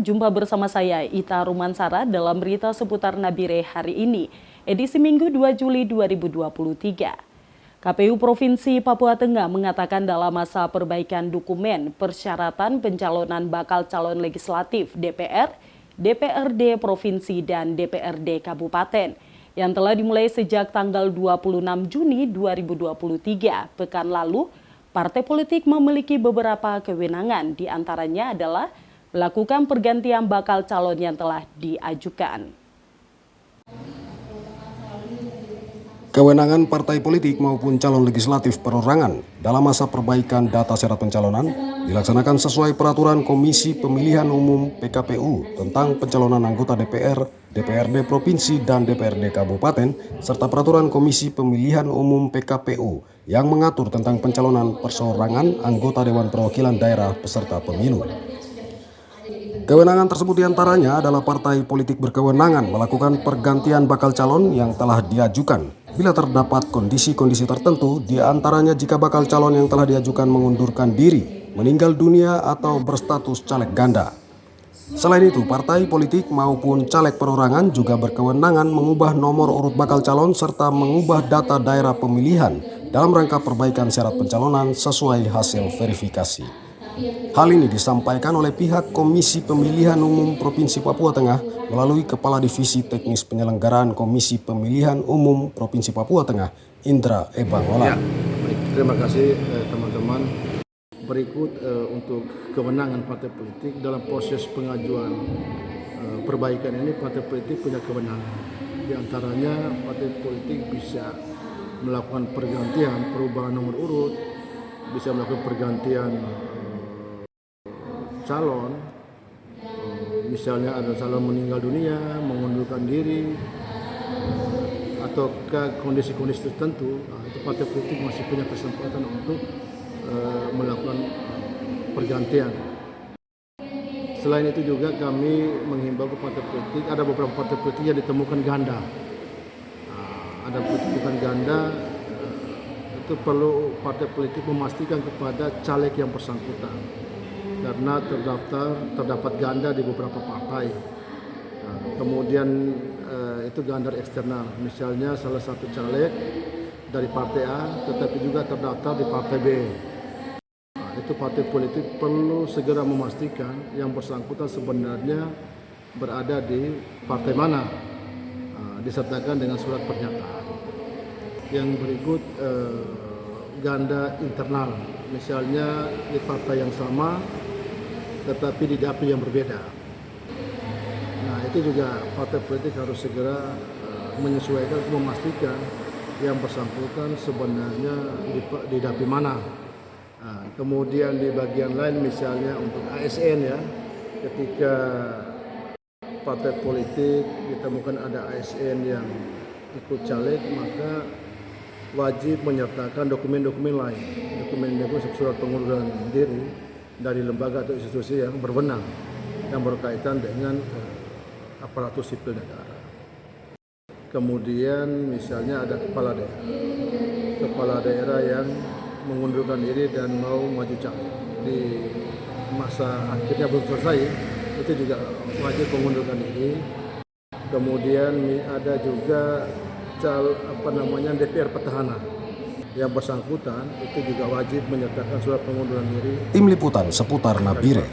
jumpa bersama saya Ita Rumansara dalam berita seputar Nabire hari ini, edisi Minggu 2 Juli 2023. KPU Provinsi Papua Tengah mengatakan dalam masa perbaikan dokumen persyaratan pencalonan bakal calon legislatif DPR, DPRD Provinsi dan DPRD Kabupaten yang telah dimulai sejak tanggal 26 Juni 2023 pekan lalu. Partai politik memiliki beberapa kewenangan, di antaranya adalah melakukan pergantian bakal calon yang telah diajukan. Kewenangan partai politik maupun calon legislatif perorangan dalam masa perbaikan data syarat pencalonan dilaksanakan sesuai peraturan Komisi Pemilihan Umum PKPU tentang pencalonan anggota DPR, DPRD Provinsi dan DPRD Kabupaten, serta peraturan Komisi Pemilihan Umum PKPU yang mengatur tentang pencalonan perseorangan anggota Dewan Perwakilan Daerah peserta pemilu. Kewenangan tersebut diantaranya adalah partai politik berkewenangan melakukan pergantian bakal calon yang telah diajukan bila terdapat kondisi-kondisi tertentu, diantaranya jika bakal calon yang telah diajukan mengundurkan diri, meninggal dunia atau berstatus caleg ganda. Selain itu, partai politik maupun caleg perorangan juga berkewenangan mengubah nomor urut bakal calon serta mengubah data daerah pemilihan dalam rangka perbaikan syarat pencalonan sesuai hasil verifikasi. Hal ini disampaikan oleh pihak Komisi Pemilihan Umum Provinsi Papua Tengah melalui Kepala Divisi Teknis Penyelenggaraan Komisi Pemilihan Umum Provinsi Papua Tengah, Indra Ebangola. Ya, terima kasih teman-teman. Berikut untuk kewenangan partai politik dalam proses pengajuan perbaikan ini, partai politik punya kewenangan. Di antaranya partai politik bisa melakukan pergantian, perubahan nomor urut, bisa melakukan pergantian calon, misalnya ada calon meninggal dunia, mengundurkan diri, atau ke kondisi-kondisi tertentu, itu partai politik masih punya kesempatan untuk melakukan pergantian. Selain itu juga kami menghimbau ke partai politik, ada beberapa partai politik yang ditemukan ganda. Ada ditemukan ganda, itu perlu partai politik memastikan kepada caleg yang bersangkutan. Karena terdapat ganda di beberapa partai. Kemudian itu ganda eksternal, misalnya salah satu caleg dari partai A tetapi juga terdaftar di partai B. Itu partai politik perlu segera memastikan yang bersangkutan sebenarnya berada di partai mana, disertakan dengan surat pernyataan. Yang berikut ganda internal, misalnya di partai yang sama tetapi di dapil yang berbeda. Nah, itu juga partai politik harus segera menyesuaikan untuk memastikan yang bersangkutan sebenarnya di dapil mana. Nah, kemudian di bagian lain misalnya untuk ASN ya, ketika partai politik ditemukan ada ASN yang ikut caleg, maka wajib menyertakan dokumen-dokumen lain, dokumen-dokumen surat pengunduran diri dari lembaga atau institusi yang berwenang yang berkaitan dengan aparatur sipil negara. Kemudian misalnya ada kepala daerah yang mengundurkan diri dan mau maju caleg di masa akhirnya belum selesai, itu juga wajib mengundurkan diri. Kemudian ada juga DPR petahana yang bersangkutan itu juga wajib menyertakan surat pengunduran diri. Tim Liputan seputar Nabire.